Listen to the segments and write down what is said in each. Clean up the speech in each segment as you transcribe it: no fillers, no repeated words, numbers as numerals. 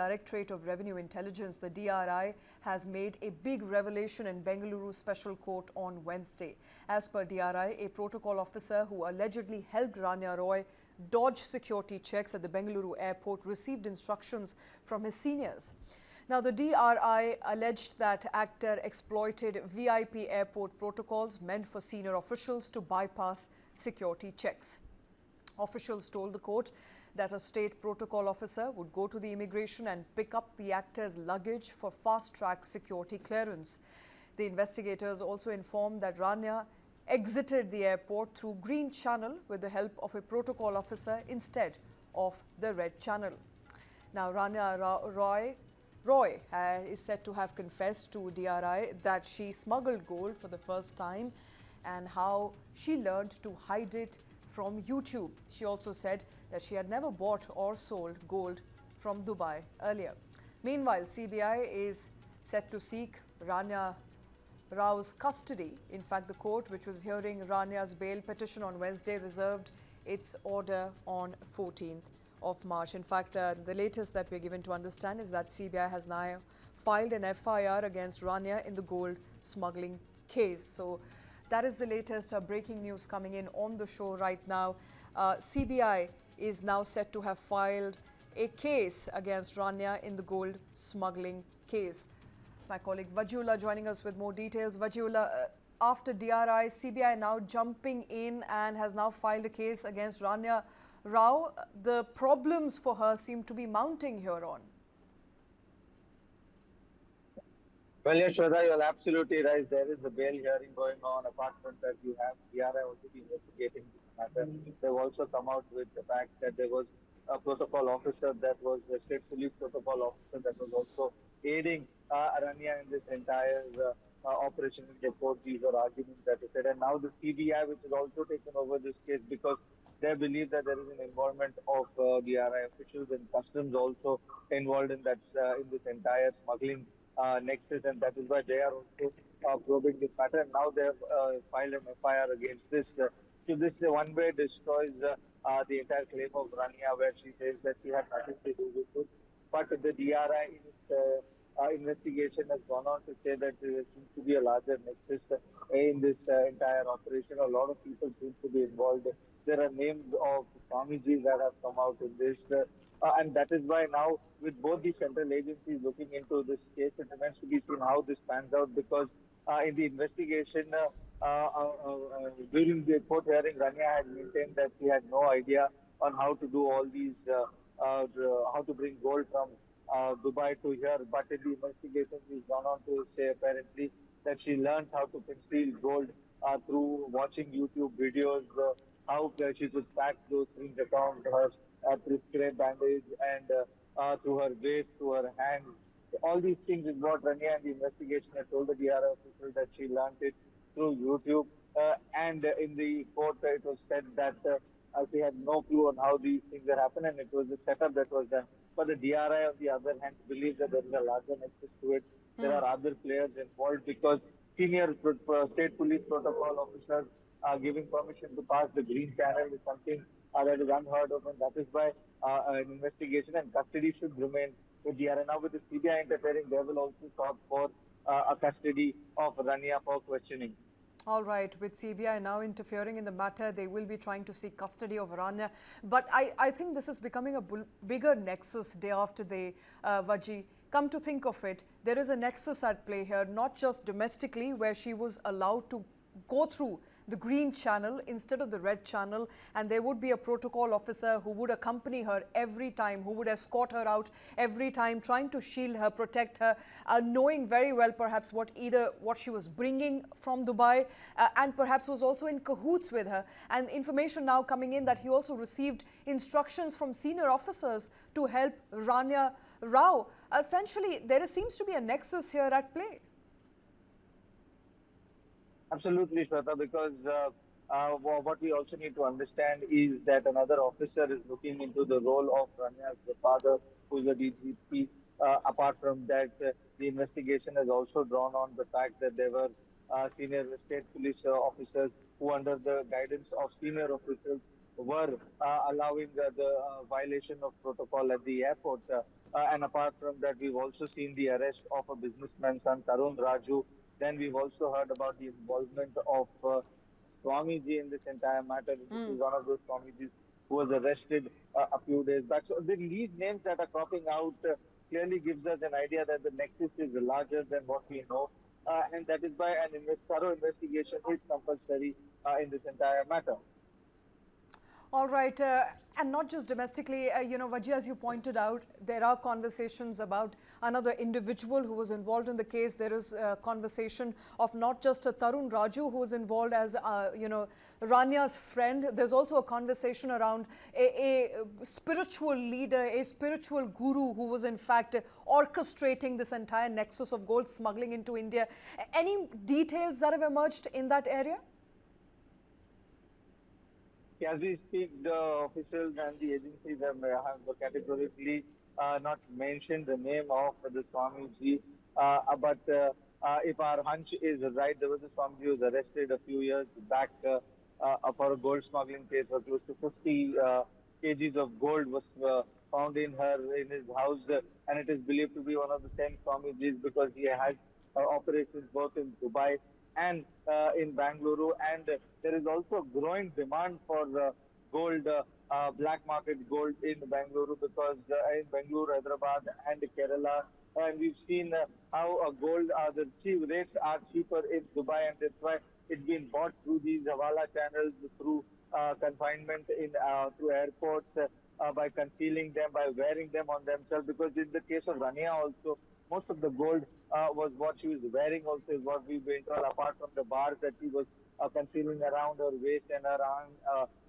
Directorate of Revenue Intelligence, the DRI, has made a big revelation in Bengaluru Special Court on Wednesday. As per DRI, a protocol officer who allegedly helped Ranya Rao dodge security checks at the Bengaluru airport received instructions from his seniors. Now, the DRI alleged that actor exploited VIP airport protocols meant for senior officials to bypass security checks. Officials told the court that a state protocol officer would go to the immigration and pick up the actor's luggage for fast-track security clearance. The investigators also informed that Ranya exited the airport through Green Channel with the help of a protocol officer instead of the Red Channel. Now, Ranya Roy is said to have confessed to DRI that she smuggled gold for the first time and how she learned to hide it from YouTube. She also said that she had never bought or sold gold from Dubai earlier. Meanwhile, CBI is set to seek Ranya Rao's custody. In fact, the court, which was hearing Ranya's bail petition on Wednesday, reserved its order on 14th of March. In fact, the latest that we're given to understand is that CBI has now filed an FIR against Ranya in the gold smuggling case. So that is the latest breaking news coming in on the show right now. CBI is now set to have filed a case against Ranya in the gold smuggling case. My colleague Vajula joining us with more details. Vajula, after DRI, CBI now jumping in and has now filed a case against Ranya Rao. The problems for her seem to be mounting here on. Well, yes, Shweta, you're absolutely right. There is a bail hearing going on. Apart from that, you have DRI also be investigating this matter. They've also come out with the fact that there was a protocol officer that was a state police protocol officer that was also aiding Ranya in this entire operation in the court. These are arguments that is said. And now the CBI, which has also taken over this case because they believe that there is an involvement of DRI officials and customs also involved in that in this entire smuggling nexus, and that is why they are also probing this matter. And now they have filed an FIR against this. So this one way destroys the entire claim of Ranya, where she says that she had nothing to do with it. But the DRI in its investigation has gone on to say that there seems to be a larger nexus in this entire operation. A lot of people seem to be involved. There are names of Swamiji that have come out in this. And that is why now, with both the central agencies looking into this case, it remains to be seen how this pans out, because in the investigation, during the court hearing, Ranya had maintained that she had no idea on how to do all these, how to bring gold from Dubai to here. But in the investigation, she's gone on to say apparently that she learned how to conceal gold through watching YouTube videos, how she could pack those things around her through spray bandage and through her waist, through her hands. All these things is what Ranya and the investigation had told the DRI official that she learned it through YouTube. And in the court, it was said that she had no clue on how these things had happened, and it was the setup that was done. But the DRI, on the other hand, believes that there is a larger nexus to it. There are other players involved, because senior state police protocol officers are giving permission to pass the Green Channel is something that is unheard of, and that is why an investigation and custody should remain with DRI. Now, with the CBI interfering, they will also sought for a custody of Ranya for questioning. All right, with CBI now interfering in the matter, they will be trying to seek custody of Ranya. But I think this is becoming a bigger nexus day after day, Vaji. Come to think of it, there is a nexus at play here, not just domestically, where she was allowed to go through the Green Channel instead of the Red Channel, and there would be a protocol officer who would accompany her every time, who would escort her out every time, trying to shield her, protect her, knowing very well perhaps what she was bringing from Dubai, and perhaps was also in cahoots with her. And information now coming in that he also received instructions from senior officers to help Ranya Rao. Essentially, there seems to be a nexus here at play. Absolutely, Shweta, because what we also need to understand is that another officer is looking into the role of Ranya's father, who is a DGP. Apart from that, the investigation has also drawn on the fact that there were senior state police officers who, under the guidance of senior officials, were allowing the violation of protocol at the airport. And apart from that, we've also seen the arrest of a businessman's son, Tarun Raju. Then we've also heard about the involvement of Swamiji in this entire matter. This is one of those Swamijis who was arrested a few days back. So these names that are cropping out clearly gives us an idea that the nexus is larger than what we know. And that is why an thorough investigation is compulsory in this entire matter. All right, and not just domestically, Vaji, as you pointed out, there are conversations about another individual who was involved in the case. There is a conversation of not just Tarun Raju who was involved as, Ranya's friend. There's also a conversation around a spiritual leader, a spiritual guru who was in fact orchestrating this entire nexus of gold smuggling into India. Any details that have emerged in that area? As we speak, the officials and the agencies have categorically not mentioned the name of the Swamiji. But if our hunch is right, there was a Swamiji who was arrested a few years back for a gold smuggling case where close to 50 kgs of gold was found in his house. And it is believed to be one of the same Swamijis because he has operations both in Dubai and in Bengaluru, and there is also a growing demand for gold, black market gold in Bengaluru because in Bengaluru, Hyderabad, and Kerala, and we've seen how gold, the rates are cheaper in Dubai, and that's why it's been bought through these Hawala channels, through confinement in through airports, by concealing them, by wearing them on themselves. Because in the case of Ranya also, most of the gold was what she was wearing also is what we've been told, apart from the bars that she was concealing around her waist and her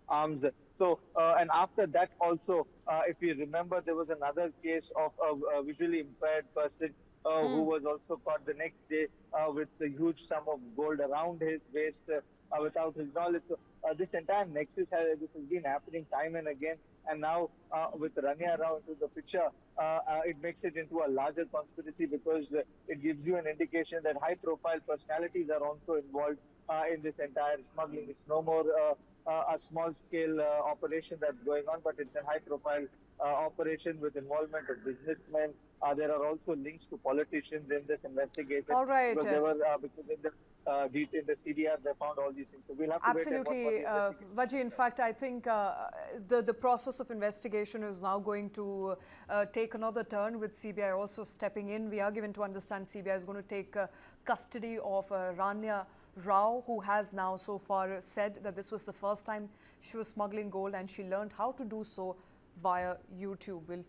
arms. So, and after that also, if you remember, there was another case of a visually impaired person who was also caught the next day with a huge sum of gold around his waist without his knowledge. So, this entire nexus this has been happening time and again. And now with Ranya Rao into the picture, it makes it into a larger conspiracy because it gives you an indication that high-profile personalities are also involved in this entire smuggling. It's no more a small-scale operation that's going on, but it's a high-profile operation with involvement of businessmen. There are also links to politicians in this investigation. All right. Because they were because in the CDR they found all these things. So we'll have to absolutely, wait and watch Vaji. In fact, I think the process of investigation is now going to take another turn with CBI also stepping in. We are given to understand CBI is going to take custody of Ranya Rao, who has now so far said that this was the first time she was smuggling gold and she learned how to do so via YouTube.